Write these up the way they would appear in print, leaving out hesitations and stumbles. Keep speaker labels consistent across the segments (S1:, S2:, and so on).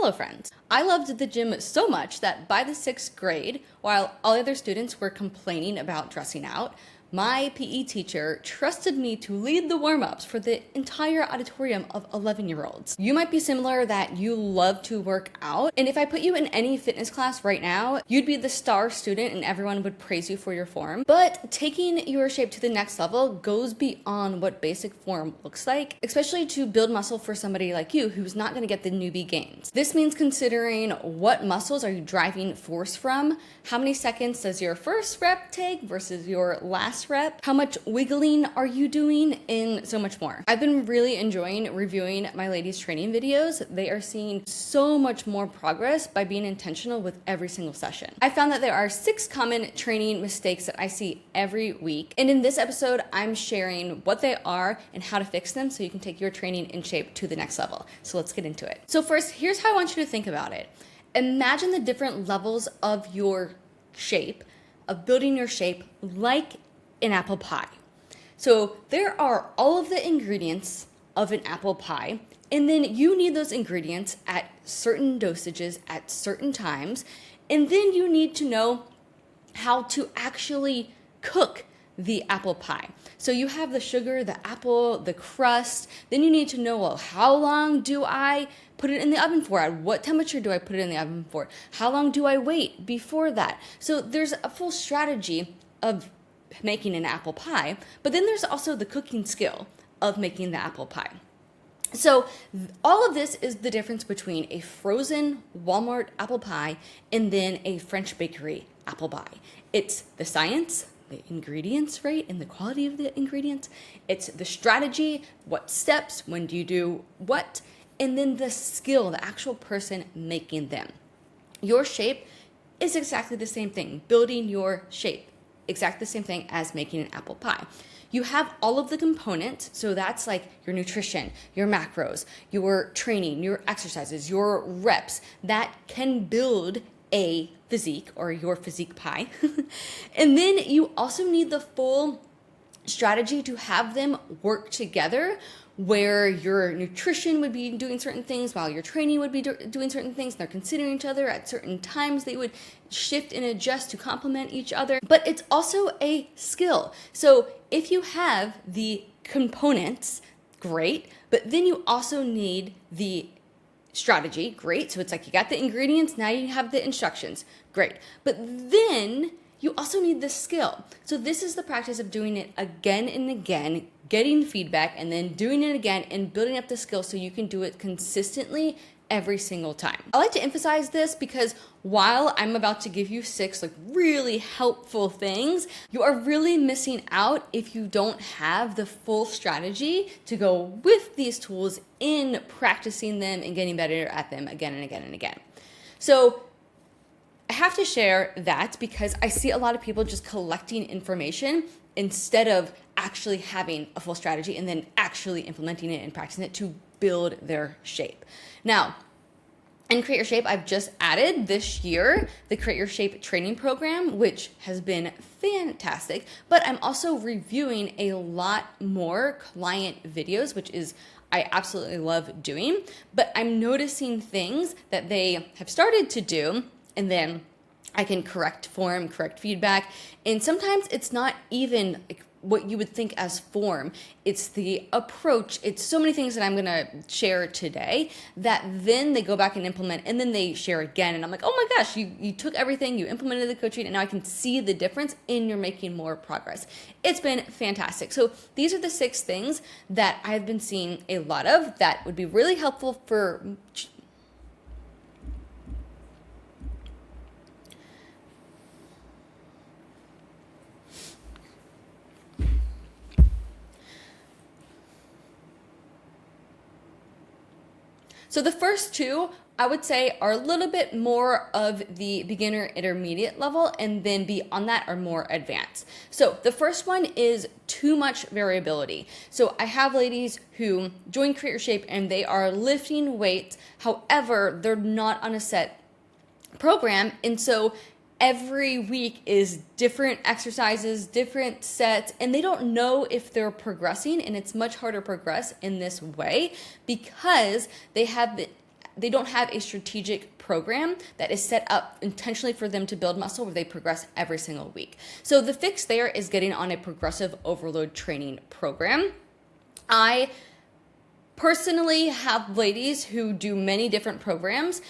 S1: Hello friends! I loved the gym so much that by the 6th grade, while all other students were complaining about dressing out, my PE teacher trusted me to lead the warm-ups for the entire auditorium of 11-year-olds. You might be similar that you love to work out, and if I put you in any fitness class right now, you'd be the star student and everyone would praise you for your form. But taking your shape to the next level goes beyond what basic form looks like, especially to build muscle for somebody like you who's not going to get the newbie gains. This means considering what muscles are you driving force from, how many seconds does your first rep take versus your last rep, how much wiggling are you doing, and so much more. I've been really enjoying reviewing my ladies training videos. They are seeing so much more progress by being intentional with every single session. I found that there are 6 common training mistakes that I see every week, and in this episode I'm sharing what they are and how to fix them so you can take your training in shape to the next level. So let's get into it. So first, here's how I want you to think about it. Imagine the different levels of your shape, of building your shape like an apple pie. So there are all of the ingredients of an apple pie, and then you need those ingredients at certain dosages at certain times, and then you need to know how to actually cook the apple pie. So you have the sugar, the apple, the crust, then you need to know, well, how long do I put it in the oven for? At what temperature do I put it in the oven for? How long do I wait before that? So there's a full strategy of making an apple pie, but then there's also the cooking skill of making the apple pie. So all of this is the difference between a frozen Walmart apple pie and then a French bakery apple pie. It's the science, the ingredients, right, and the quality of the ingredients. It's the strategy, what steps, when do you do what, and then the skill, the actual person making them. Your shape is exactly the same thing, building your shape. Exactly the same thing as making an apple pie. You have all of the components, so that's like your nutrition, your macros, your training, your exercises, your reps that can build a physique or your physique pie. And then you also need the full strategy to have them work together, where your nutrition would be doing certain things while your training would be doing certain things, and they're considering each other at certain times. They would shift and adjust to complement each other, but it's also a skill. So if you have the components, great, but then you also need the strategy, great. So it's like you got the ingredients, now you have the instructions, great. But then you also need the skill. So this is the practice of doing it again and again, getting feedback, and then doing it again and building up the skill so you can do it consistently every single time. I like to emphasize this because while I'm about to give you 6 really helpful things, you are really missing out if you don't have the full strategy to go with these tools in practicing them and getting better at them again and again and again. So I have to share that because I see a lot of people just collecting information instead of actually having a full strategy and then actually implementing it and practicing it to build their shape. Now, in Create Your Shape, I've just added this year the Create Your Shape training program, which has been fantastic, but I'm also reviewing a lot more client videos, which is I absolutely love doing, but I'm noticing things that they have started to do, and then I can correct form, correct feedback. And sometimes it's not even what you would think as form. It's the approach. It's so many things that I'm gonna share today that then they go back and implement, and then they share again. And I'm like, oh my gosh, you took everything, you implemented the coaching, and now I can see the difference and you're making more progress. It's been fantastic. So these are the 6 things that I've been seeing a lot of that would be really helpful for So the first 2, I would say, are a little bit more of the beginner intermediate level, and then beyond that are more advanced. So the first one is too much variability. So I have ladies who join Create Your Shape and they are lifting weights. However, they're not on a set program. And so every week is different exercises, different sets, and they don't know if they're progressing, and it's much harder to progress in this way because they have they don't have a strategic program that is set up intentionally for them to build muscle where they progress every single week. So the fix there is getting on a progressive overload training program. I personally have ladies who do many different programs,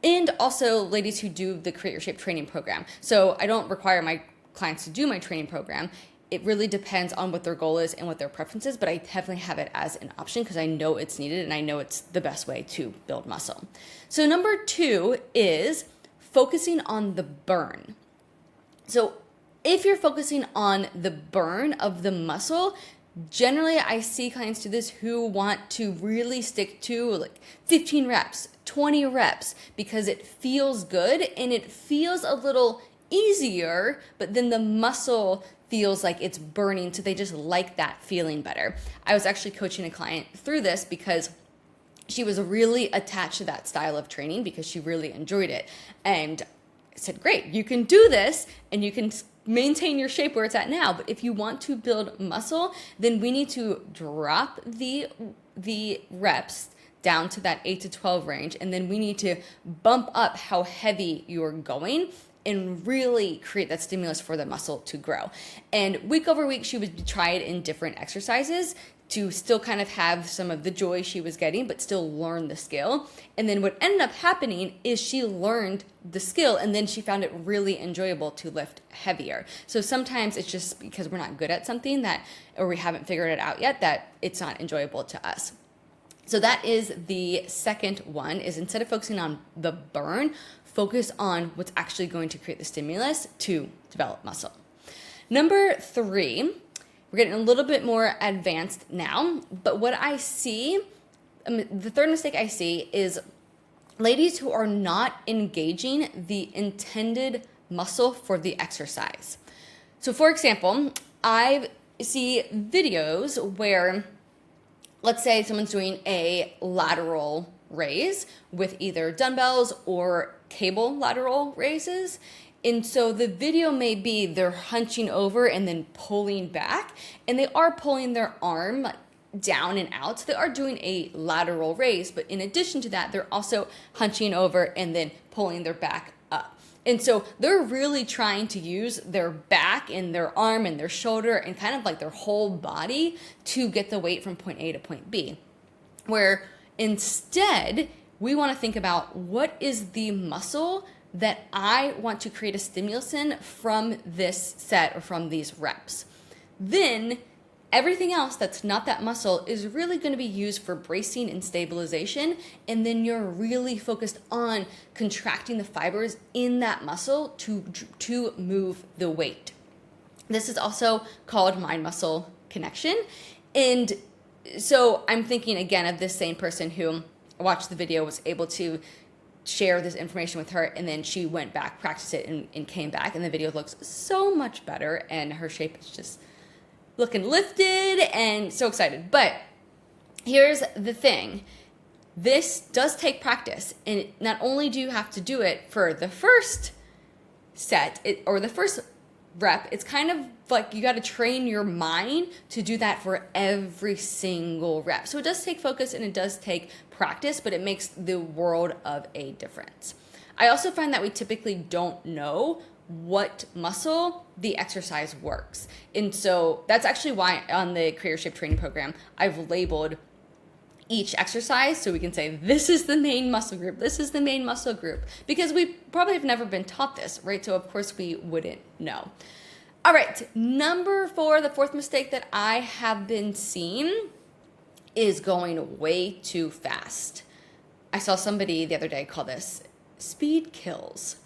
S1: and also ladies who do the Create Your Shape training program. So I don't require my clients to do my training program. It really depends on what their goal is and what their preference is, but I definitely have it as an option because I know it's needed and I know it's the best way to build muscle. So number 2 is focusing on the burn. So if you're focusing on the burn of the muscle, generally I see clients do this who want to really stick to like 15 reps, 20 reps, because it feels good and it feels a little easier, but then the muscle feels like it's burning, so they just like that feeling better. I was actually coaching a client through this because she was really attached to that style of training because she really enjoyed it. And I said, great, you can do this and you can maintain your shape where it's at now, but if you want to build muscle, then we need to drop the reps down to that 8 to 12 range, and then we need to bump up how heavy you're going and really create that stimulus for the muscle to grow. And week over week, she would try it in different exercises to still kind of have some of the joy she was getting, but still learn the skill. And then what ended up happening is she learned the skill and then she found it really enjoyable to lift heavier. So sometimes it's just because we're not good at something that, or we haven't figured it out yet, that it's not enjoyable to us. So that is the second one, is instead of focusing on the burn, focus on what's actually going to create the stimulus to develop muscle. Number 3, we're getting a little bit more advanced now, but what I see, the third mistake I see is ladies who are not engaging the intended muscle for the exercise. So for example, I see videos where, let's say someone's doing a lateral raise with either dumbbells or cable lateral raises. And so the video may be they're hunching over and then pulling back, and they are pulling their arm down and out. So they are doing a lateral raise, but in addition to that, they're also hunching over and then pulling their back up. And so they're really trying to use their back and their arm and their shoulder and kind of like their whole body to get the weight from point A to point B. Where instead, we want to think about what is the muscle that I want to create a stimulus in from this set or from these reps. Then everything else that's not that muscle is really going to be used for bracing and stabilization, and then you're really focused on contracting the fibers in that muscle to move the weight. This is also called mind-muscle connection. And so I'm thinking again of this same person who watched the video, was able to share this information with her, and then she went back, practiced it, and came back, and the video looks so much better, and her shape is just looking lifted and so excited. But here's the thing. This does take practice, and not only do you have to do it for the first set or the first rep, it's kind of like you got to train your mind to do that for every single rep. So it does take focus and it does take practice, but it makes the world of a difference. I also find that we typically don't know what muscle the exercise works. And so that's actually why on the Create Your Shape training program, I've labeled each exercise so we can say, this is the main muscle group, this is the main muscle group, because we probably have never been taught this, right? So of course we wouldn't know. All right, number 4, the fourth mistake that I have been seeing is going way too fast. I saw somebody the other day call this speed kills.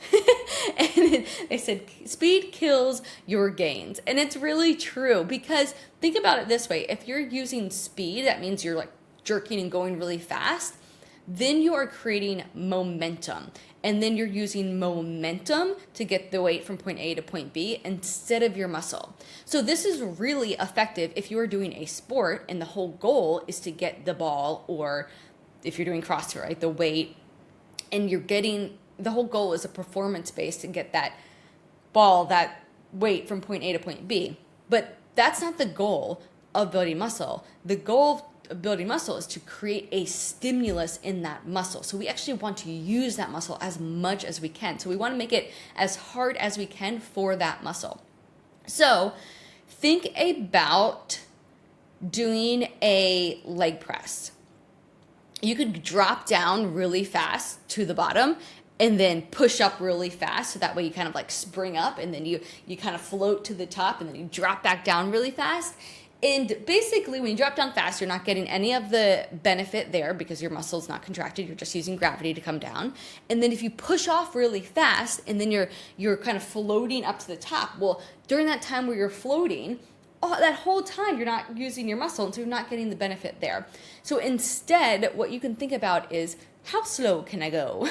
S1: And they said, speed kills your gains. And it's really true, because think about it this way. If you're using speed, that means you're like jerking and going really fast. Then you are creating momentum. And then you're using momentum to get the weight from point A to point B instead of your muscle. So this is really effective if you are doing a sport and the whole goal is to get the ball, or if you're doing CrossFit, right, the weight, and you're getting, the whole goal is a performance base to get that ball, that weight from point A to point B. But that's not the goal of building muscle. The goal of building muscle is to create a stimulus in that muscle. So we actually want to use that muscle as much as we can. So we want to make it as hard as we can for that muscle. So think about doing a leg press. You could drop down really fast to the bottom and then push up really fast. So that way you kind of like spring up and then you kind of float to the top and then you drop back down really fast. And basically when you drop down fast, you're not getting any of the benefit there because your muscle's not contracted. You're just using gravity to come down. And then if you push off really fast and then you're kind of floating up to the top, well, during that time where you're floating, that whole time you're not using your muscle, and so you're not getting the benefit there. So instead, what you can think about is, how slow can I go?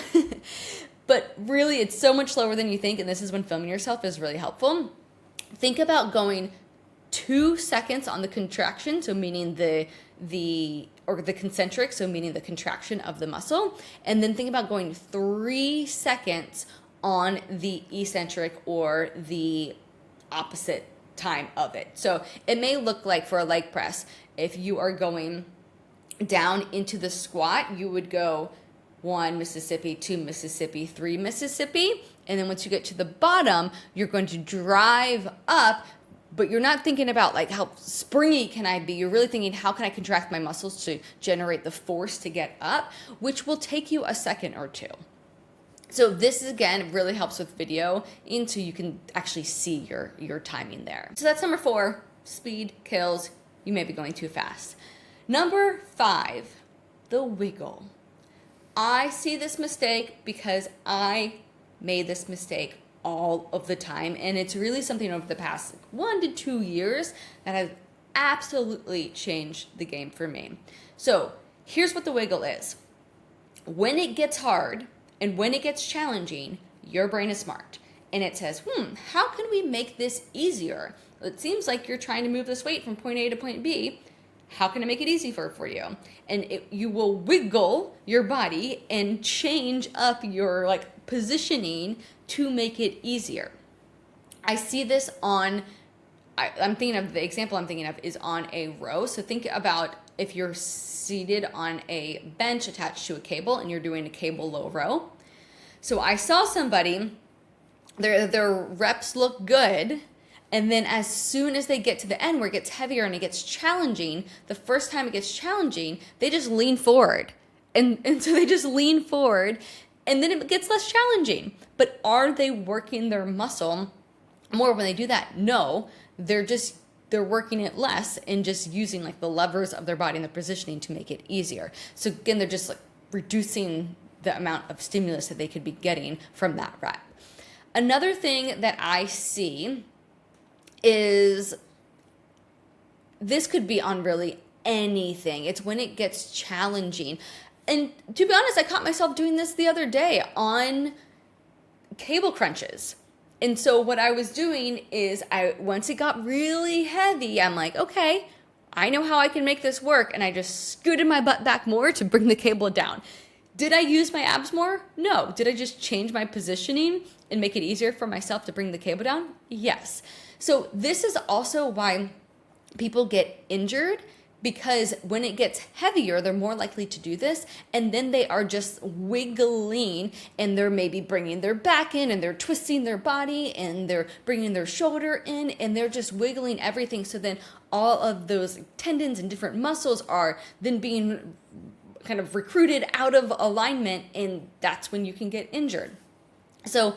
S1: But really, it's so much slower than you think, and this is when filming yourself is really helpful. Think about going 2 seconds on the contraction, so meaning the concentric, so meaning the contraction of the muscle, and then think about going 3 seconds on the eccentric or the opposite time of it. So it may look like for a leg press, if you are going down into the squat, you would go 1 Mississippi, 2 Mississippi, 3 Mississippi, and then once you get to the bottom, you're going to drive up, but you're not thinking about like how springy can I be. You're really thinking, how can I contract my muscles to generate the force to get up, which will take you a second or two. So this, again, really helps with video, and so you can actually see your timing there. So that's number 4, speed kills. You may be going too fast. Number 5, the wiggle. I see this mistake because I made this mistake all of the time, and it's really something over the past 1 to 2 years that has absolutely changed the game for me. So here's what the wiggle is. When it gets hard, and when it gets challenging, your brain is smart. And it says, how can we make this easier? It seems like you're trying to move this weight from point A to point B. How can I make it easy for you? And you will wiggle your body and change up your positioning to make it easier. I see this on, I'm thinking of, the example I'm thinking of is on a row. So think about if you're seated on a bench attached to a cable and you're doing a cable low row. So I saw somebody, their reps look good, and then as soon as they get to the end where it gets heavier and it gets challenging, the first time it gets challenging, they just lean forward. And so they just lean forward, and then it gets less challenging. But are they working their muscle more when they do that? No, they're working it less and just using the levers of their body and the positioning to make it easier. So again, they're just reducing the amount of stimulus that they could be getting from that rep. Another thing that I see is, this could be on really anything. It's when it gets challenging. And to be honest, I caught myself doing this the other day on cable crunches. And so what I was doing is, once it got really heavy, I'm like, okay, I know how I can make this work. And I just scooted my butt back more to bring the cable down. Did I use my abs more? No. Did I just change my positioning and make it easier for myself to bring the cable down? Yes. So this is also why people get injured, because when it gets heavier, they're more likely to do this, and then they are just wiggling, and they're maybe bringing their back in, and they're twisting their body, and they're bringing their shoulder in, and they're just wiggling everything. So then all of those tendons and different muscles are then being kind of recruited out of alignment, and that's when you can get injured. So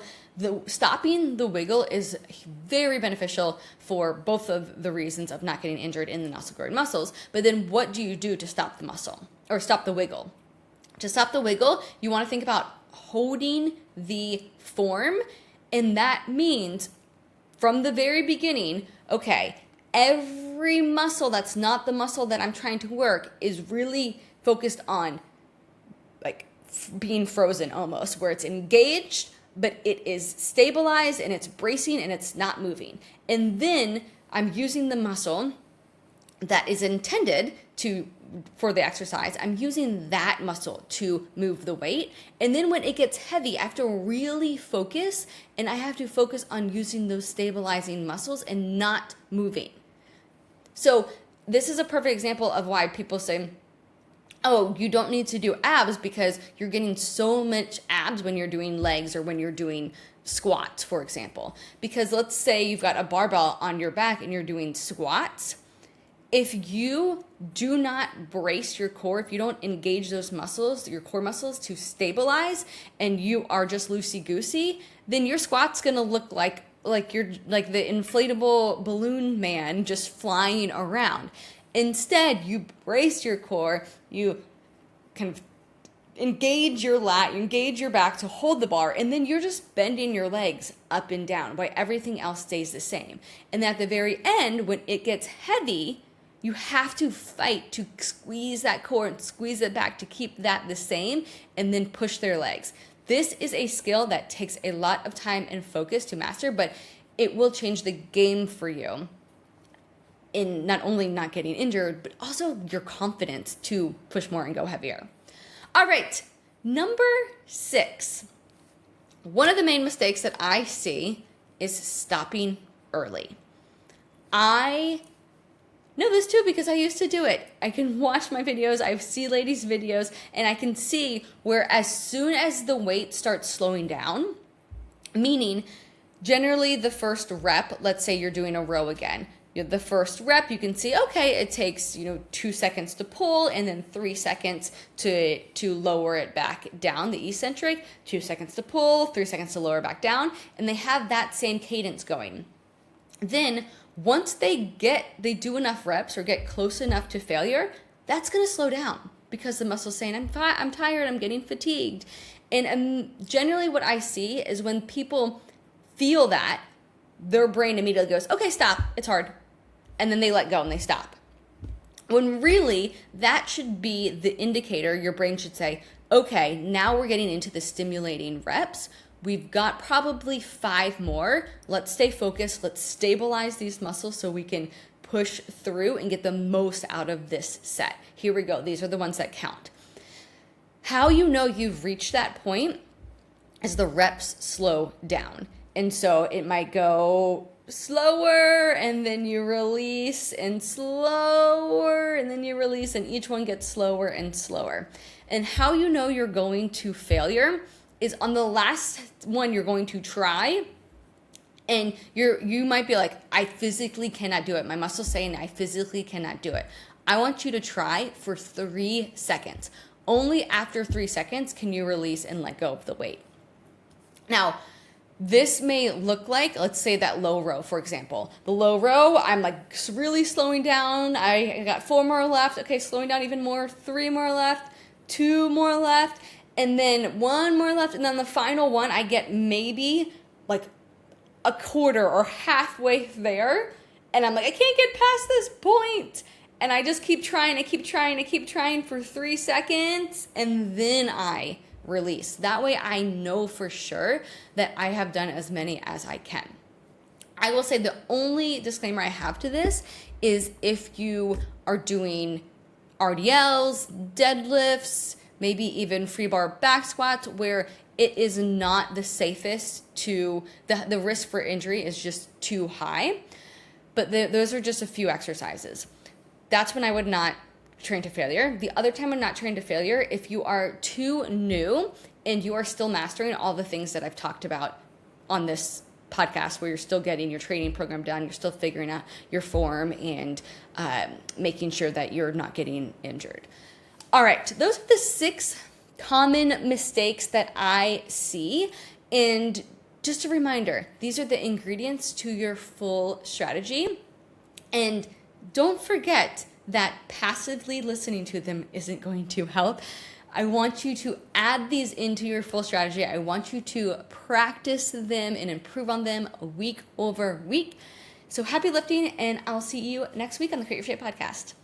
S1: stopping the wiggle is very beneficial for both of the reasons of not getting injured in the muscle growing muscles. But then what do you do to stop the muscle or stop the wiggle? To stop the wiggle, you want to think about holding the form. And that means from the very beginning, okay, every muscle that's not the muscle that I'm trying to work is really focused on being frozen almost, where it's engaged, but it is stabilized and it's bracing and it's not moving. And then I'm using the muscle that is intended for the exercise. I'm using that muscle to move the weight. And then when it gets heavy, I have to really focus, and I have to focus on using those stabilizing muscles and not moving. So this is a perfect example of why people say, oh, you don't need to do abs because you're getting so much abs when you're doing legs or when you're doing squats, for example. Because let's say you've got a barbell on your back and you're doing squats. If you do not brace your core, if you don't engage those muscles, your core muscles to stabilize, and you are just loosey-goosey, then your squat's gonna look like you're like the inflatable balloon man just flying around. Instead, you brace your core, you kind of engage your lat, you engage your back to hold the bar, and then you're just bending your legs up and down while everything else stays the same. And at the very end, when it gets heavy, you have to fight to squeeze that core and squeeze it back to keep that the same, and then push their legs. This is a skill that takes a lot of time and focus to master, but it will change the game for you in not only not getting injured, but also your confidence to push more and go heavier. All right, number 6. One of the main mistakes that I see is stopping early. I know this too because I used to do it. I can watch my videos, I see ladies' videos, and I can see where as soon as the weight starts slowing down, meaning generally the first rep, let's say you're doing a row again, the first rep, you can see, okay, it takes 2 seconds to pull and then 3 seconds to lower it back down, the eccentric, 2 seconds to pull, 3 seconds to lower back down, and they have that same cadence going. Then once they do enough reps or get close enough to failure, that's going to slow down because the muscle's saying, I'm tired, I'm getting fatigued. And generally what I see is when people feel that, their brain immediately goes, okay, stop, it's hard. And then they let go and they stop. When really, that should be the indicator. Your brain should say, okay, now we're getting into the stimulating reps. We've got probably 5 more. Let's stay focused. Let's stabilize these muscles so we can push through and get the most out of this set. Here we go. These are the ones that count. How you know you've reached that point is the reps slow down. And so it might go slower and then you release and slower and then you release, and each one gets slower and slower. And how you know you're going to failure is on the last one you're going to try, and you might be like, I physically cannot do it. My muscle's saying I physically cannot do it. I want you to try for 3 seconds. Only after 3 seconds can you release and let go of the weight. Now, this may look like, let's say that low row, for example. The low row, I'm like really slowing down. I got 4 more left. Okay, slowing down even more. 3 more left. 2 more left. And then 1 more left. And then the final one, I get maybe like a quarter or halfway there. And I'm like, I can't get past this point. And I just keep trying. I keep trying for 3 seconds. And then I release. That way I know for sure that I have done as many as I can. I will say the only disclaimer I have to this is if you are doing RDLs, deadlifts, maybe even free bar back squats where it is not the safest the risk for injury is just too high. But those are just a few exercises. That's when I would not train to failure. The other time I'm not trained to failure, if you are too new and you are still mastering all the things that I've talked about on this podcast, where you're still getting your training program done, you're still figuring out your form and making sure that you're not getting injured. All right, those are the 6 common mistakes that I see. And just a reminder, these are the ingredients to your full strategy. And don't forget that passively listening to them isn't going to help. I want you to add these into your full strategy. I want you to practice them and improve on them week over week. So happy lifting, and I'll see you next week on the Create Your Shape podcast.